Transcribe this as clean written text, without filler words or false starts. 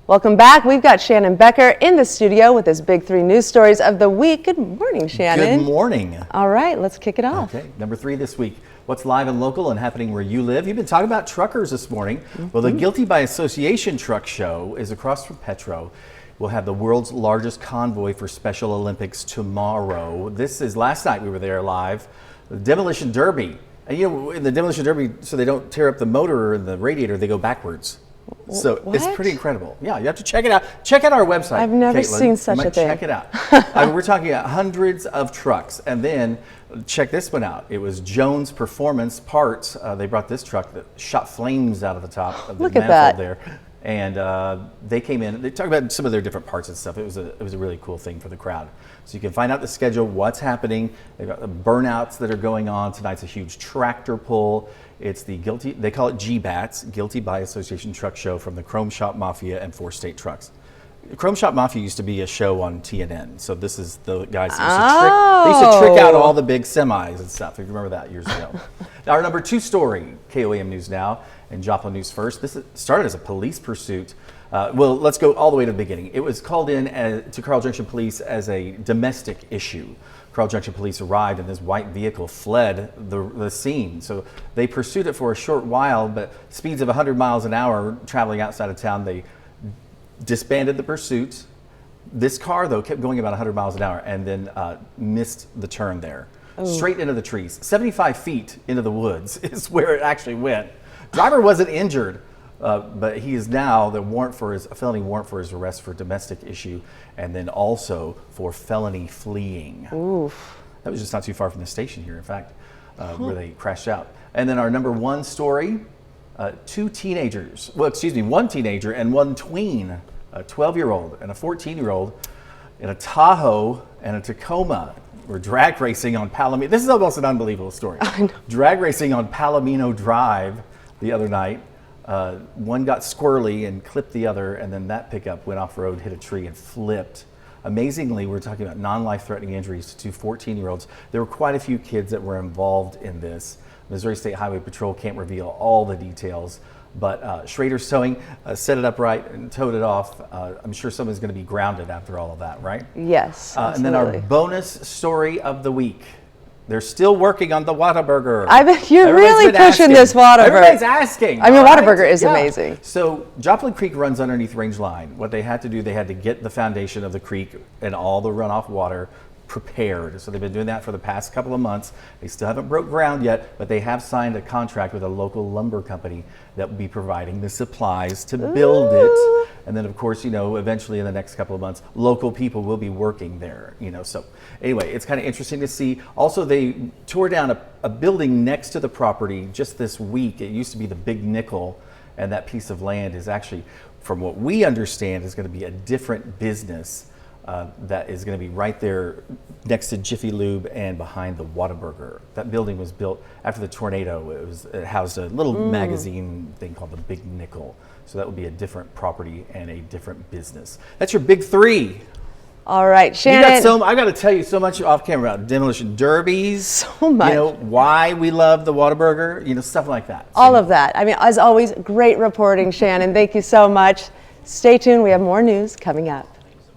Welcome back. We've got Shannon Becker in the studio with his big three news stories of the week. Good morning, Shannon. Good morning. All right, let's kick it off. Okay, number 3 this week. What's live and local and happening where you live? You've been talking about truckers this morning. Well, the Guilty by Association truck show is across from Petro. We'll have the world's largest convoy for Special Olympics tomorrow. This is last night we were there live. The Demolition Derby. And you know, in the Demolition Derby, so they don't tear up the motor or the radiator, they go backwards. So what? It's pretty incredible. Yeah, you have to check it out. Check out our website. I've never Caitlin. seen such a thing. Check it out. We're talking about hundreds of trucks. And then check this one out. It was Jones Performance Parts. They brought this truck that shot flames out of the top of the manifold there. And they came in. They talked about some of their different parts and stuff. It was a really cool thing for the crowd. So you can find out the schedule, what's happening. They've got the burnouts that are going on. Tonight's a huge tractor pull. It's the Guilty, they call it GBATS, Guilty by Association Truck Show from the Chrome Shop Mafia and 4 State Trucks. The Chrome Shop Mafia used to be a show on TNN. So this is the guys that used to trick out all the big semis and stuff. If you remember that years ago. Now our number 2 story, KOAM News Now and Joplin News First. This started as a police pursuit. Well, let's go all the way to the beginning. It was called in to Carl Junction Police as a domestic issue. Carl Junction Police arrived and this white vehicle fled the scene. So they pursued it for a short while, but speeds of 100 miles an hour traveling outside of town, they disbanded the pursuit. This car, though, kept going about 100 miles an hour and then missed the turn there. Ooh. Straight into the trees. 75 feet into the woods is where it actually went. Driver wasn't injured. But he is now a felony warrant for his arrest for domestic issue, and then also for felony fleeing. Oof. That was just not too far from the station here, in fact, where they crashed out. And then our number 1 story, 2 teenagers, one teenager and one tween, a 12-year-old and a 14-year-old in a Tahoe and a Tacoma. We're drag racing on Palomino. This is almost an unbelievable story. Drag racing on Palomino Drive the other night. One got squirrely and clipped the other, and then that pickup went off road, hit a tree, and flipped. Amazingly, we're talking about non-life-threatening injuries to 2 14-year-olds. There were quite a few kids that were involved in this. Missouri State Highway Patrol can't reveal all the details, but Schrader's Towing set it up right and towed it off. I'm sure someone's going to be grounded after all of that, right? Yes, and then our bonus story of the week. They're still working on the Whataburger. I bet you're really pushing this Whataburger. Everybody's asking. I mean, Whataburger is amazing. So Joplin Creek runs underneath Range Line. What they had to do, they had to get the foundation of the creek and all the runoff water prepared. So they've been doing that for the past couple of months. They still haven't broke ground yet, but they have signed a contract with a local lumber company that will be providing the supplies to build it. And then, of course, you know, eventually in the next couple of months, local people will be working there, you know. So anyway, it's kind of interesting to see. Also, they tore down a building next to the property just this week. It used to be the Big Nickel, and that piece of land is actually, from what we understand, is going to be a different business that is going to be right there next to Jiffy Lube and behind the Whataburger. That building was built after the tornado. It housed a little magazine thing called the Big Nickel. So that would be a different property and a different business. That's your big 3. All right, Shannon. I got to tell you so much off camera about demolition derbies. So much. You know, why we love the Whataburger, you know, stuff like that. All of that. I mean, as always, great reporting, Shannon. Thank you so much. Stay tuned. We have more news coming up.